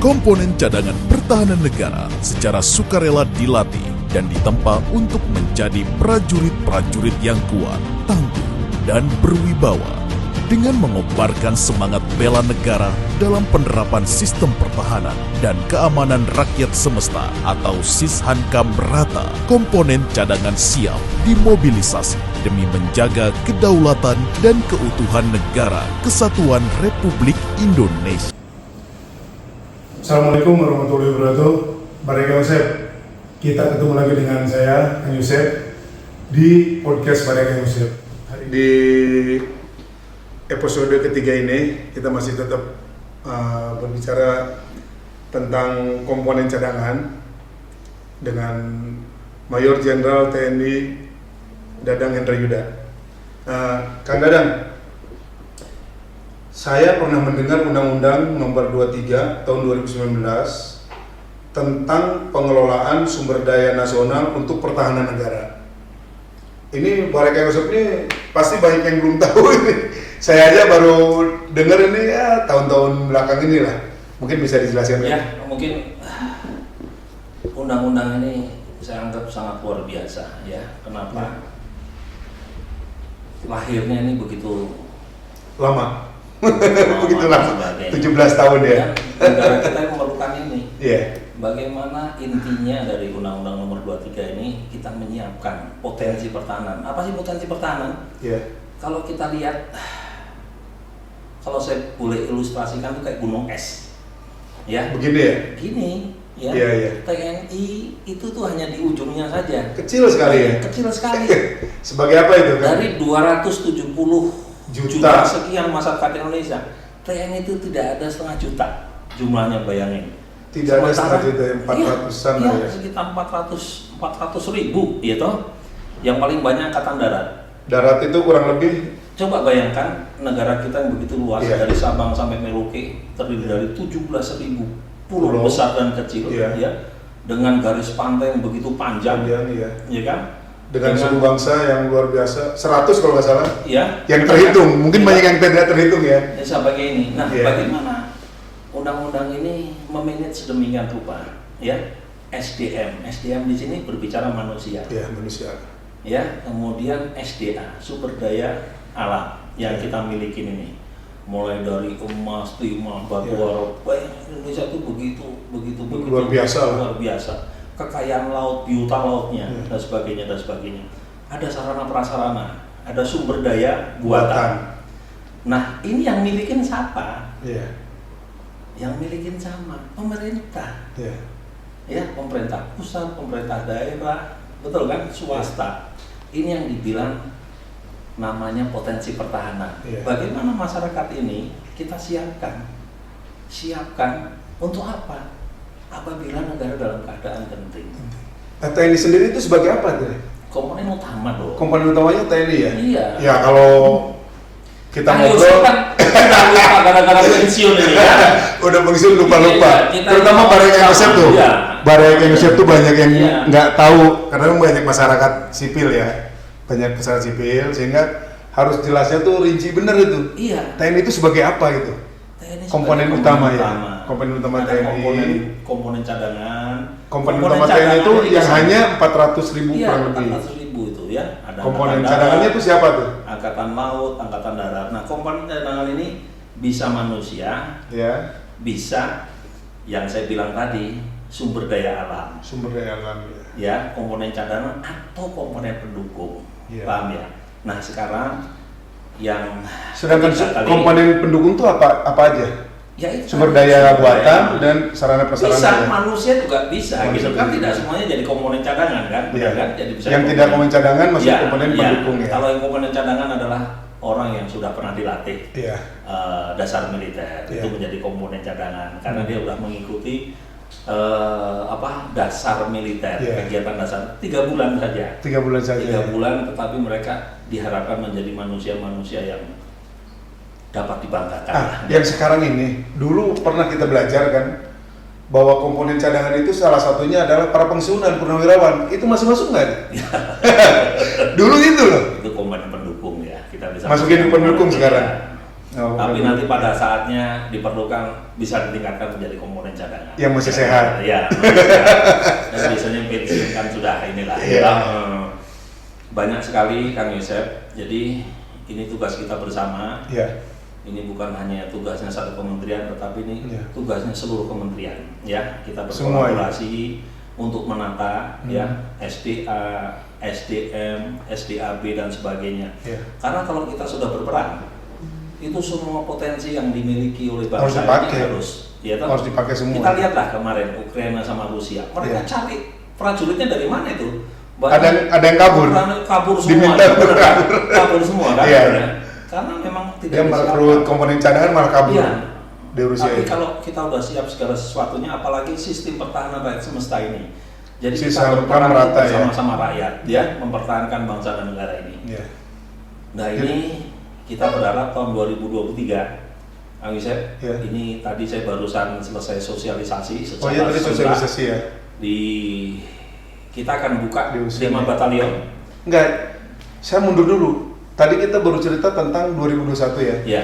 Komponen cadangan pertahanan negara secara sukarela dilatih dan ditempa untuk menjadi prajurit-prajurit yang kuat, tangguh, dan berwibawa. Dengan mengobarkan semangat bela negara dalam penerapan sistem pertahanan dan keamanan rakyat semesta atau Sishankam rata, komponen cadangan siap dimobilisasi demi menjaga kedaulatan dan keutuhan negara Kesatuan Republik Indonesia. Assalamualaikum warahmatullahi wabarakatuh. Bareka Yosef. Kita ketemu lagi dengan saya, Kang Yosef, di podcast Bareka Yosef. Di episode ketiga ini kita masih tetap berbicara tentang komponen cadangan dengan Mayor Jenderal TNI Dadang Hendra Yuda. Kang Dadang, saya pernah mendengar Undang-Undang Nomor 23 Tahun 2019 tentang pengelolaan sumber daya nasional untuk pertahanan negara. Ini Bareka Yosef ini pasti banyak yang belum tahu ini. Saya aja baru dengar ini ya tahun-tahun belakang ini lah. Mungkin bisa dijelaskan. Ya, mungkin undang-undang ini saya anggap sangat luar biasa ya. Kenapa? Lahirnya ini begitu lama. Begitu lama. 17 tahun ya. Dan negara kita memerlukan ini. Iya. Bagaimana intinya dari Undang-Undang Nomor 23 ini kita menyiapkan potensi pertahanan. Apa sih potensi pertahanan? Iya. Kalau kita lihat, kalau saya boleh ilustrasikan itu kayak gunung es, ya. Begini ya? Gini, ya. Iya, iya. TNI itu tuh hanya di ujungnya saja. Kecil sekali ya? Kecil sekali. Sebagai apa itu kan? Dari 270 juta sekian masyarakat Indonesia, TNI itu tidak ada setengah juta jumlahnya, bayangin. Tidak ada setengah juta, 400-an iya, ya? Sekitar 400 ribu, ya toh. Yang paling banyak Angkatan Darat. Darat itu kurang lebih. Coba bayangkan negara kita yang begitu luas, Iya. dari Sabang sampai Merauke, terdiri dari 17.000 pulau besar dan kecil, Iya. ya, dengan garis pantai yang begitu panjang, Iya. ya kan? Dengan suku bangsa yang luar biasa, 100 kalau nggak salah, ya, yang terhitung, mungkin iya. banyak yang tidak terhitung ya. Sebagai ini. Nah, Iya. bagaimana undang-undang ini memanage sedemikian rupa, ya? SDM di sini berbicara manusia, Ya, manusia. ya. Kemudian SDA, sumber daya alam yang kita miliki ini, mulai dari emas, timah, batu bara, Indonesia itu begitu Luar biasa. luar biasa. Kekayaan laut, biota lautnya, dan sebagainya. Ada sarana prasarana, ada sumber daya buatan. Nah, ini yang milikin siapa? Iya. Yang milikin sama pemerintah. Iya. Ya, pemerintah pusat, pemerintah daerah, betul kan? Swasta. Ini yang dibilang namanya potensi pertahanan. Iya. Bagaimana masyarakat ini kita siapkan untuk apa? Apabila negara dalam keadaan genting. Nah, TNI sendiri itu sebagai apa tuh? Komponen utama dong. Komponen utamanya TNI ya? Iya. Ya kalau kita ngobrol kita lupa gara-gara pensiun ini ya. udah pensiun lupa-lupa. Iya, Terutama Bareka Yosef tuh. Iya. Bareka Yosef tuh banyak yang Iya. nggak tahu karena banyak masyarakat sipil ya. Banyak masyarakat sipil sehingga harus jelasnya tuh rinci bener itu. Iya. TNI itu sebagai apa gitu? TNI Komponen sebagai utama ya. Komponen utama Ada TNI. komponen cadangan. Komponen utama TNI itu yang hanya 400.000 iya, kurang lebih. 400.000 itu ya. Ada Komponen Angkatan cadangannya Darat, itu siapa tuh? Angkatan Laut, Angkatan Darat. Nah, komponen cadangan ini bisa manusia, Ya, bisa yang saya bilang tadi sumber daya alam. sumber daya alam ya. Ya, komponen cadangan atau komponen pendukung. Iya. Paham ya? Nah, sekarang yang Sedangkan ketiga kali- komponen pendukung tuh apa aja? ya itu Sumber tadi, daya sumber buatan daya. dan sarana prasarana. Bisa, ya? manusia juga bisa Manusia gitu kan, juga tidak bisa. semuanya jadi komponen cadangan kan, Iya. benar kan? Jadi bisa Yang tidak komponen cadangan masuk Iya, komponen iya. pendukung ya. Kalau yang komponen cadangan adalah orang yang sudah pernah dilatih Iya. dasar militer, Iya. itu menjadi komponen cadangan karena dia sudah mengikuti dasar militer, Iya. kegiatan dasar 3 bulan saja. 3 bulan saja. 3 bulan, tetapi mereka diharapkan menjadi manusia-manusia yang dapat dibanggakan. Yang sekarang ini, dulu pernah kita belajar kan bahwa komponen cadangan itu salah satunya adalah para pensiunan purnawirawan. Itu masih masuk nggak? Dulu itu loh. Itu komponen pendukung ya, kita bisa Masukin pendukung sekarang. Tapi nanti pada saatnya diperlukan bisa ditingkatkan menjadi komponen cadangan. Yang masih sehat. Ya. Dan biasanya pensiun kan sudah inilah. Iya. Banyak sekali Kang Yosep. Jadi ini tugas kita bersama. Iya. Ini bukan hanya tugasnya satu kementerian, tetapi ini tugasnya seluruh kementerian. Ya, kita berkolaborasi untuk menata ya SDA, SDM, SDAB dan sebagainya. Karena kalau kita sudah berperan, itu semua potensi yang dimiliki oleh bangsa ini harus dipakai semua. Kita lihatlah kemarin Ukraina sama Rusia, mereka cari prajuritnya dari mana itu? Ada yang kabur semua, kabur semua kan? Karena memang tidak dia merekrut komponen cadangan malah kabur di Rusia. Tapi kalau kita udah siap segala sesuatunya, apalagi sistem pertahanan rakyat semesta ini, jadi kita berperan merata bersama-sama rakyat, mempertahankan bangsa dan negara ini. Nah ini kita berharap tahun 2023, Kang Yosep, ini tadi saya barusan selesai sosialisasi secara sosialisasi ya. Kita akan buka 5 batalion. Enggak, saya mundur dulu. Tadi kita baru cerita tentang 2021 ya.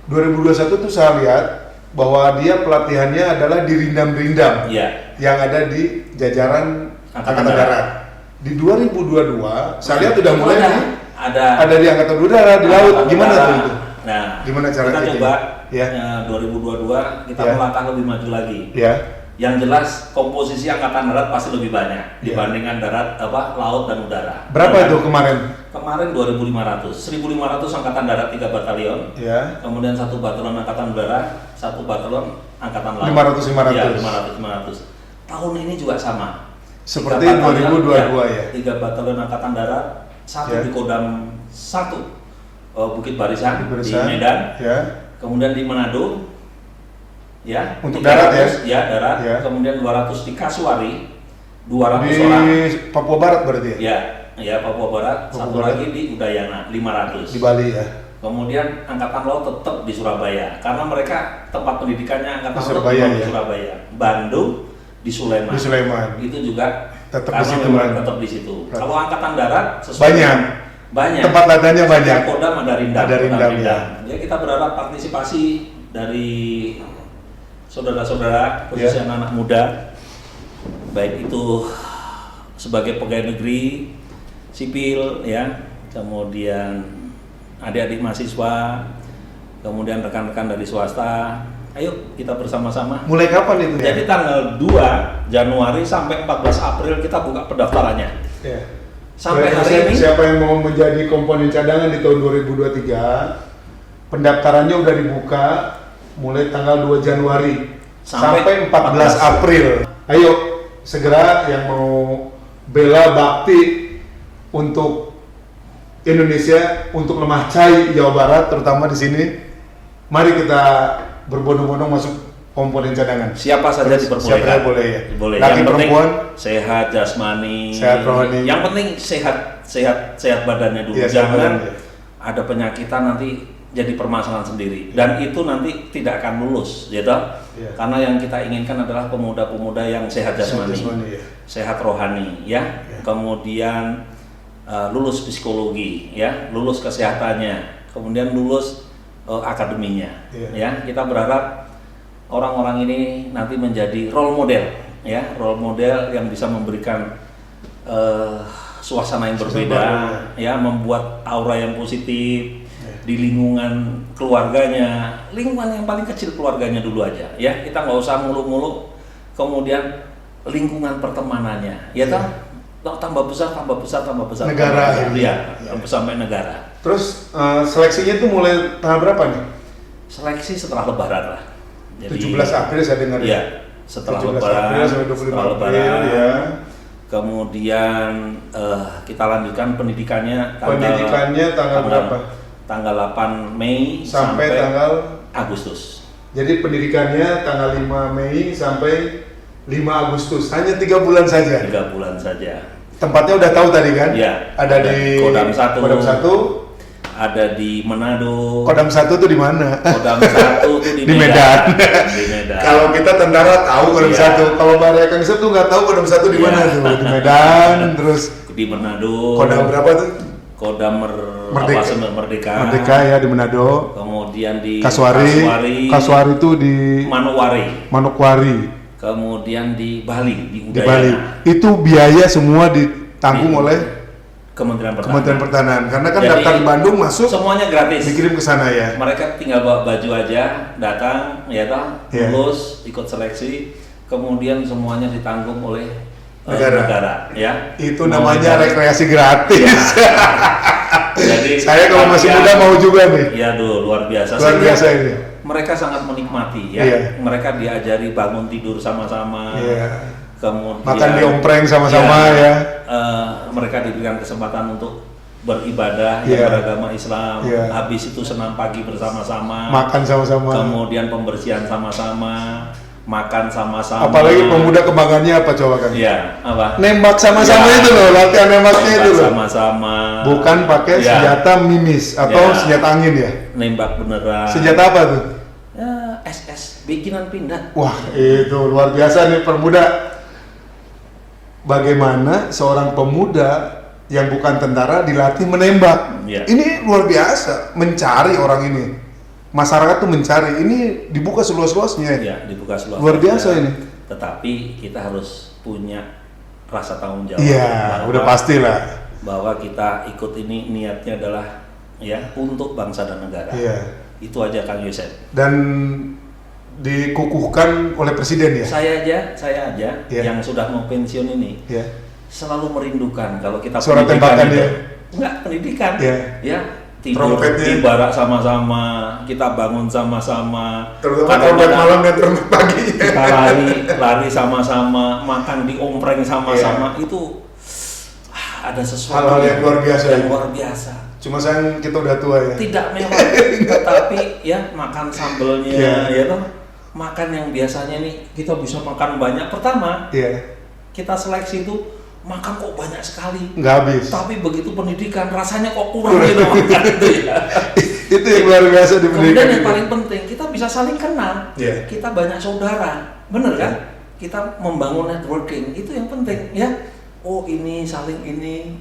2021 tuh saya lihat bahwa dia pelatihannya adalah di Rindam-Rindam yang ada di jajaran Angkatan Darat. Di 2022, saya lihat udah mulai ada di Angkatan Udara, di laut. Gimana tuh itu? Nah, gimana caranya? Kita coba 2022 kita melangkah lebih maju lagi. Yang jelas komposisi Angkatan Darat pasti lebih banyak dibandingkan laut dan udara. Berapa itu kemarin? Kemarin 2.500, 1.500 Angkatan Darat 3 batalion. Kemudian 1 batalion Angkatan Udara, 1 batalion Angkatan Laut. 500. Tahun ini juga sama. Seperti 2022 ya. 3 batalion Angkatan Darat, 1 di Kodam 1 Bukit Barisan di Medan. Kemudian di Manado. Untuk darat darat. Kemudian 200 di Kasuari, 200 di orang di Papua Barat berarti ya Papua Barat. Satu lagi di Udayana 500 di Bali ya. Kemudian Angkatan Laut tetap di Surabaya karena mereka tempat pendidikannya Angkatan Laut di Surabaya. Bandung di Sulaiman. Itu juga tetap di situ. Kalau Angkatan Darat banyak tempat latihannya banyak. Kodam ada Rindam. Ya. Kita berharap partisipasi dari saudara-saudara, khususnya anak muda, baik itu sebagai pegawai negeri, sipil, kemudian adik-adik mahasiswa, kemudian rekan-rekan dari swasta. Ayo kita bersama-sama. Mulai kapan itu? Jadi tanggal 2 Januari sampai 14 April kita buka pendaftarannya. Sampai hari ini. Siapa yang mau menjadi komponen cadangan di tahun 2023, pendaftarannya udah dibuka mulai tanggal 2 Januari sampai 14 April. Ayo segera yang mau bela bakti untuk Indonesia, untuk lemah cai Jawa Barat terutama di sini, mari kita berbondong-bondong masuk komponen cadangan. Siapa saja diperbolehkan. Siapa boleh ya. Boleh. Laki perempuan sehat jasmani, sehat rohani. Yang penting sehat badannya dulu. Jangan ada penyakitan nanti jadi permasalahan sendiri. Dan itu nanti tidak akan lulus, Karena yang kita inginkan adalah pemuda-pemuda yang sehat jasmani, sehat rohani, Kemudian lulus psikologi, lulus kesehatannya, kemudian lulus akademinya, Kita berharap orang-orang ini nanti menjadi role model, role model yang bisa memberikan suasana yang berbeda, membuat aura yang positif di lingkungan keluarganya, lingkungan yang paling kecil keluarganya dulu aja, kita nggak usah muluk-muluk, kemudian lingkungan pertemanannya, tambah besar negara, sampai negara. Terus seleksinya itu mulai tanggal berapa nih? Seleksi setelah Lebaran lah. Jadi, 17 April saya dengar. Setelah 17 Lebaran. April sampai 25 April Kemudian kita lanjutkan pendidikannya tanggal berapa? Tanggal 8 Mei sampai tanggal Agustus. Jadi pendidikannya tanggal 5 Mei sampai 5 Agustus. Hanya 3 bulan saja. 3 bulan saja. Tempatnya udah tahu tadi kan? Ada di Kodam 1. Ada di Manado. Kodam 1 tuh di mana? Kodam 1 tuh di Medan. Di Medan. Kalau kita tentara tahu Kodam 1. Kalau Mbak Ria Kang Yosep tuh nggak tahu Kodam 1 di mana tuh. Di Medan, terus di Manado. Kodam berapa tuh? Kodam Merdeka ya di Manado. Kemudian di Kasuari itu di Manokwari. Kemudian di Bali, di Udayana. Di Bali. Itu biaya semua ditanggung oleh Kementerian Pertahanan. Karena kan jadi, daftar di Bandung masuk semuanya gratis. Dikirim ke sana ya. Mereka tinggal bawa baju aja, datang, lulus, ikut seleksi, kemudian semuanya ditanggung oleh negara. Ya. Itu namanya rekreasi gratis. Ya. Jadi saya kalau masih muda mau juga nih. Ya, luar biasa. Luar biasa ini. Mereka sangat menikmati ya. Mereka diajari bangun tidur sama-sama. Kemudian makan diompreng sama-sama ya. Mereka diberikan kesempatan untuk beribadah yang beragama Islam. Habis itu senam pagi bersama-sama. Makan sama-sama. Kemudian pembersihan sama-sama. Makan sama-sama. Apalagi pemuda kebanggaannya apa coba kan? Apa? Nembak sama-sama itu loh, latihan nembaknya itu loh. Sama-sama. Bukan pakai senjata mimis atau senjata angin ya? Nembak beneran. Senjata apa tuh? SS, bikinan pindad. Wah, itu luar biasa nih pemuda. Bagaimana seorang pemuda yang bukan tentara dilatih menembak? Ini luar biasa, mencari orang ini. Masyarakat tuh mencari, ini dibuka seluas-luasnya. Dibuka seluas-luasnya. Luar biasa ini. Tetapi kita harus punya rasa tanggung jawab. Iya, udah pastilah. Bahwa kita ikut ini niatnya adalah untuk bangsa dan negara. Itu aja Kang Yosef. Dan dikukuhkan oleh presiden ya? Saya aja yang sudah mau pensiun ini selalu merindukan kalau kita suara tembakan itu. Enggak, pendidikan. Tidur di barak sama-sama, kita bangun sama-sama. Terutama trompet malam dan trompet pagi. Kita lari sama-sama, makan di ompreng sama-sama. Itu ada sesuatu hal-hal yang luar biasa. Cuma sayang kita udah tua ya. Tidak mewah, tetapi makan sambelnya, makan yang biasanya nih kita bisa makan banyak. Pertama, kita seleksi itu makan kok banyak sekali, nggak habis. Tapi begitu pendidikan rasanya kok kurang gitu makan itu ya. Itu yang luar biasa di pendidikan. Kemudian yang paling penting kita bisa saling kenal. Kita banyak saudara, bener kan? Kita membangun networking itu yang penting ya. Oh ini saling ini,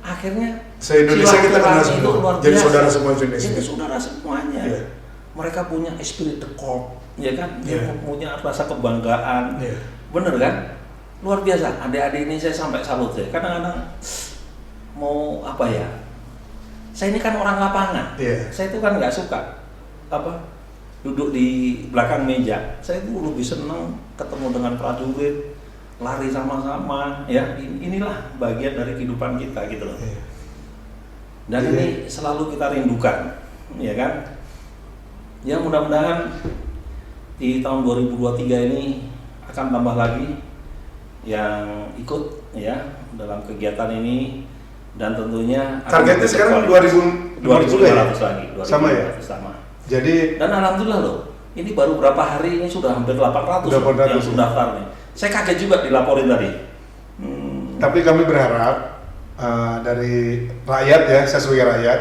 akhirnya se-Indonesia kita kenal semua. Jadi saudara semua Indonesia. Jadi saudara semuanya. Mereka punya esprit de corps, ya kan? Dia punya rasa kebanggaan, bener kan? Luar biasa. Adik-adik ini saya sampai salut ya. Kadang-kadang mau apa ya? Saya ini kan orang lapangan. Saya itu kan nggak suka duduk di belakang meja. Saya itu lebih senang ketemu dengan prajurit, lari sama-sama. Inilah bagian dari kehidupan kita gitu loh. Dan ini selalu kita rindukan, ya kan? Ya mudah-mudahan di tahun 2023 ini akan tambah lagi yang ikut dalam kegiatan ini, dan tentunya targetnya sekarang 2.500 lagi, 2.500 sama ya? Sama. Jadi dan alhamdulillah loh, ini baru berapa hari ini sudah hampir 800 yang sudah daftar nih. Saya kaget juga dilaporin tadi. Tapi kami berharap dari rakyat ya, saya sebagai rakyat,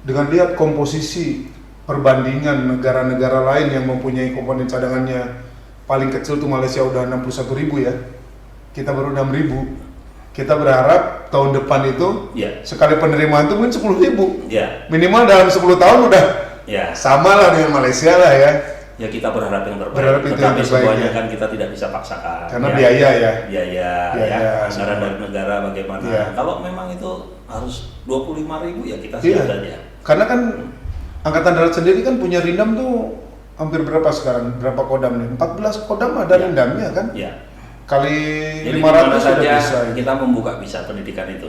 dengan lihat komposisi perbandingan negara-negara lain yang mempunyai komponen cadangannya paling kecil tuh Malaysia udah 61.000 ya. Kita baru 6.000. Kita berharap tahun depan itu sekali penerimaan itu mungkin 10.000. Minimal dalam 10 tahun udah sama lah dengan Malaysia lah ya. Ya kita berharap yang terbaik. Tetapi semuanya kan kita tidak bisa paksakan. Karena biaya anggaran dari negara bagaimana. Kalau memang itu harus 25.000 ya kita siap saja. Karena kan Angkatan Darat sendiri kan punya Rindam tuh hampir berapa sekarang? Berapa kodam nih? 14 kodam ada Rindamnya kan? Kali jadi 500 sudah bisa. Kita membuka bisa pendidikan itu.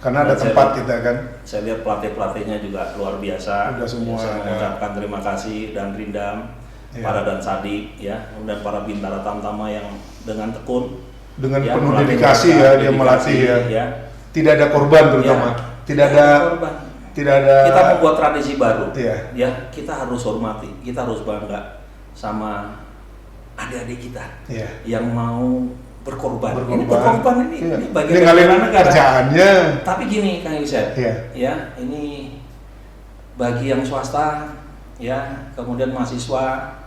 Karena ada tempat kita kan. Saya lihat pelatih-pelatihnya juga luar biasa. Sudah semua. Saya mengucapkan terima kasih dan Rindam, para dan Sadik dan para Bintara Tamtama yang dengan tekun, dengan penuh dedikasi dia melatih ya. Tidak ada korban terutama. Tidak ada korban. Tidak ada. Kita membuat tradisi baru. Kita harus hormati, kita harus bangga sama adik-adik kita yang mau berkorban. Ini berkorban ini bagian dari negara. Kerjaannya. Tapi gini Kang Yusef, ini bagi yang swasta, kemudian mahasiswa,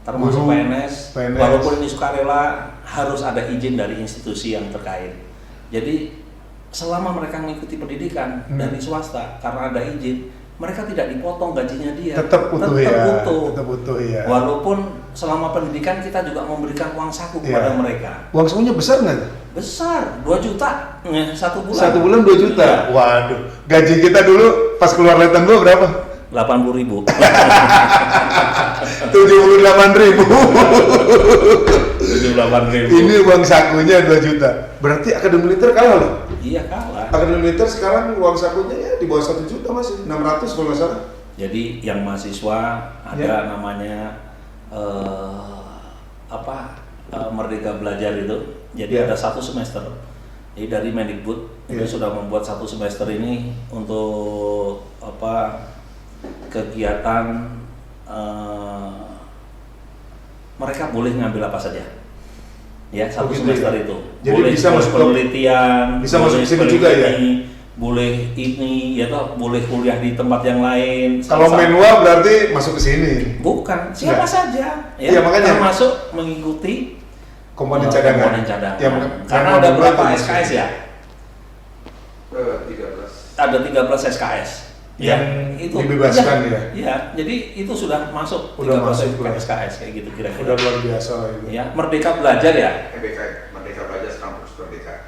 termasuk PNS, PNS, walaupun ini sukarela harus ada izin dari institusi yang terkait. Jadi selama mereka mengikuti pendidikan dari swasta karena ada izin, mereka tidak dipotong gajinya dia. Tetap utuh ya. Walaupun selama pendidikan kita juga memberikan uang saku kepada mereka. Uang sakunya besar nggak? Besar, 2 juta satu bulan. Satu bulan 2 juta? Ya. Waduh, gaji kita dulu pas keluar Letan 2 berapa? 80.000. 78.000. 78.000. Ini uang sakunya 2 juta. Berarti Akademi Militer kalah loh? Iya kalah. Akademi Militer sekarang uang sakunya ya di bawah 1 juta masih, 600 kalau nggak salah. Jadi yang mahasiswa ada namanya Merdeka Belajar itu. Jadi ada 1 semester. Jadi dari Mendikbud itu sudah membuat 1 semester ini untuk kegiatan mereka boleh ngambil apa saja. Ya, 1 semester itu. Jadi boleh bisa masuk penelitian, bisa masuk sini juga ya. Boleh ini ya toh, boleh kuliah di tempat yang lain. Kalau menua berarti masuk ke sini. Bukan, siapa saja. Ya, makanya termasuk mengikuti komponen cadangan. Ya, karena ada berapa SKS ya? 13. Ada 13 SKS. Yang itu dibebaskan ya. Iya, jadi itu sudah masuk 13 SKS kayak gitu kira-kira. Udah luar biasa lah itu. Ya, Merdeka Belajar ya. MBK, Merdeka Belajar Kampus Merdeka.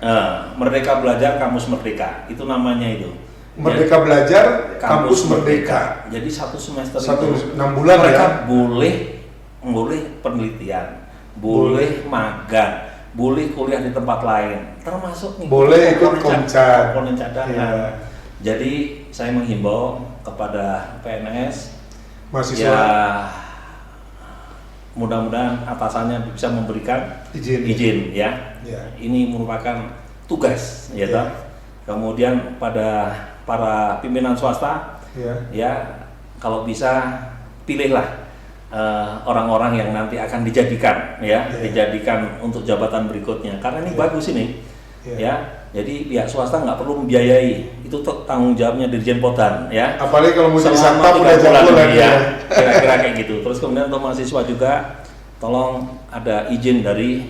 Merdeka Belajar Kampus Merdeka, itu namanya itu. Merdeka Belajar Kampus Merdeka. Jadi 1 semester 6 bulan mereka boleh penelitian, boleh magang, boleh kuliah di tempat lain, termasuk boleh ikut komponen cadangan. Jadi saya menghimbau kepada PNS mahasiswa, ya mudah-mudahan atasannya bisa memberikan izin ya. Ini merupakan tugas ya. Kemudian pada para pimpinan swasta ya kalau bisa pilihlah orang-orang yang nanti akan dijadikan dijadikan untuk jabatan berikutnya karena ini bagus ini ya. Jadi pihak swasta nggak perlu membiayai, itu tanggung jawabnya Dirjen Podan ya. Apalagi kalau mau jadi satpam udah jago lagi ya. Kira-kira kayak gitu. Terus kemudian untuk mahasiswa juga tolong ada izin dari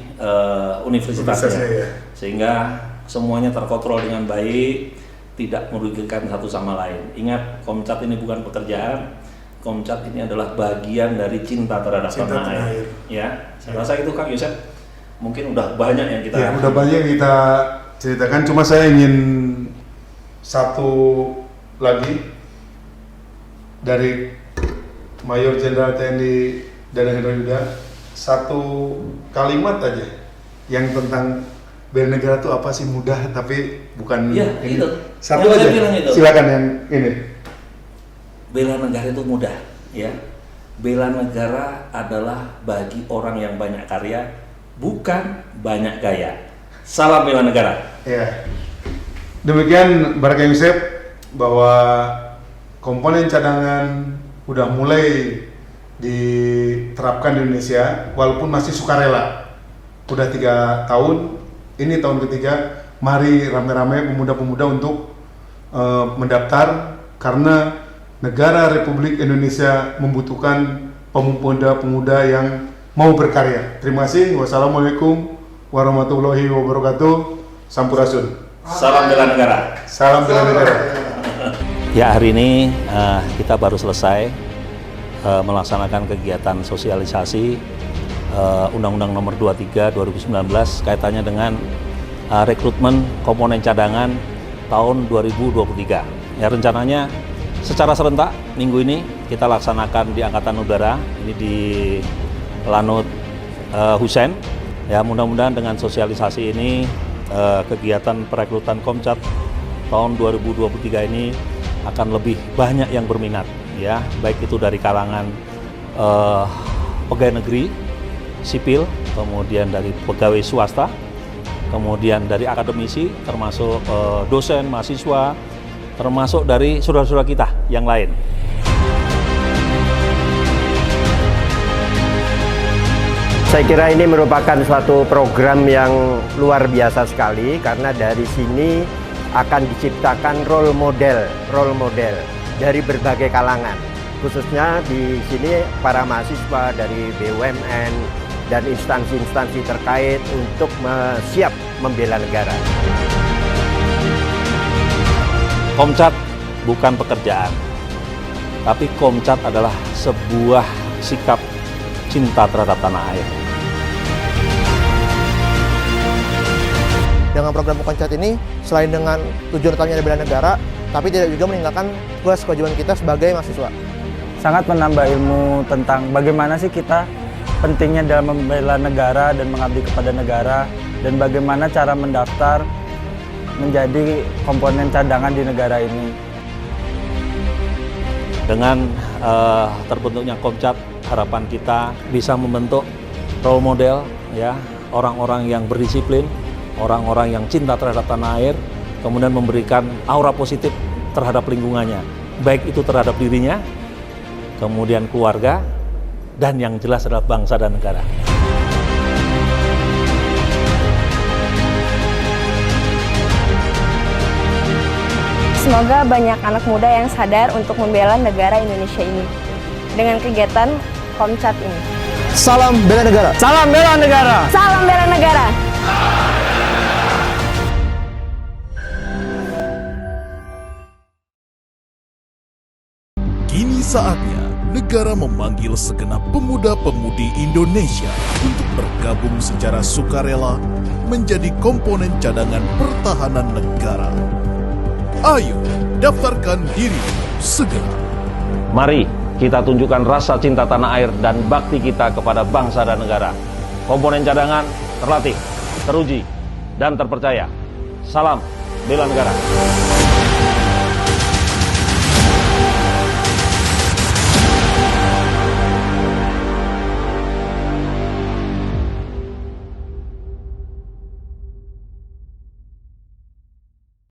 universitasnya sehingga semuanya terkontrol dengan baik, tidak merugikan satu sama lain. Ingat, Komcat ini bukan pekerjaan, Komcat ini adalah bagian dari cinta terhadap tanah air. Ya, saya rasa itu Kang Yosef mungkin udah banyak yang kita. Ya, udah banyak yang kita ceritakan. Cuma saya ingin satu lagi dari Mayor Jenderal TNI Dadang Hendra Yuda, satu kalimat aja yang tentang bela negara itu apa sih, mudah tapi bukan ini. Itu. Satu yang aja. Silakan yang ini. Bela negara itu mudah, ya. Bela negara adalah bagi orang yang banyak karya, bukan banyak gaya. Salam bela negara. Ya. Demikian Baraka Yusef bahwa komponen cadangan udah mulai diterapkan di Indonesia walaupun masih sukarela. Udah 3 tahun, ini tahun ketiga. Mari rame-rame pemuda-pemuda untuk mendaftar karena negara Republik Indonesia membutuhkan pemuda-pemuda yang mau berkarya. Terima kasih. Wassalamualaikum warahmatullahi wabarakatuh. Sampurasun. Salam bela negara. Salam bela negara. Ya, hari ini kita baru selesai melaksanakan kegiatan sosialisasi Undang-Undang Nomor 23 2019 kaitannya dengan rekrutmen komponen cadangan tahun 2023. Ya, rencananya secara serentak minggu ini kita laksanakan di Angkatan Udara, ini di Lanut Hussein. Ya, mudah-mudahan dengan sosialisasi ini kegiatan perekrutan Komcat tahun 2023 ini akan lebih banyak yang berminat, ya, baik itu dari kalangan pegawai negeri sipil, kemudian dari pegawai swasta, kemudian dari akademisi, termasuk dosen, mahasiswa, termasuk dari saudara-saudara kita yang lain. Saya kira ini merupakan suatu program yang luar biasa sekali karena dari sini akan diciptakan role model dari berbagai kalangan. Khususnya di sini para mahasiswa dari BUMN dan instansi-instansi terkait untuk siap membela negara. Komcat bukan pekerjaan, tapi Komcat adalah sebuah sikap cinta terhadap tanah air. Dengan program Komcat ini, selain dengan tujuan utamanya bela negara, tapi tidak juga meninggalkan tugas kewajiban kita sebagai mahasiswa. Sangat menambah ilmu tentang bagaimana sih kita pentingnya dalam membela negara dan mengabdi kepada negara, dan bagaimana cara mendaftar menjadi komponen cadangan di negara ini. Dengan terbentuknya Komcat, harapan kita bisa membentuk role model, ya, orang-orang yang berdisiplin, orang-orang yang cinta terhadap tanah air, kemudian memberikan aura positif terhadap lingkungannya, baik itu terhadap dirinya, kemudian keluarga, dan yang jelas adalah bangsa dan negara. Semoga banyak anak muda yang sadar untuk membela negara Indonesia ini dengan kegiatan Komcat ini. Salam bela negara. Salam bela negara. Salam bela negara. Kini saatnya negara memanggil segenap pemuda-pemudi Indonesia untuk bergabung secara sukarela menjadi komponen cadangan pertahanan negara. Ayo, daftarkan diri segera. Mari kita tunjukkan rasa cinta tanah air dan bakti kita kepada bangsa dan negara. Komponen cadangan terlatih, teruji, dan terpercaya. Salam bela negara.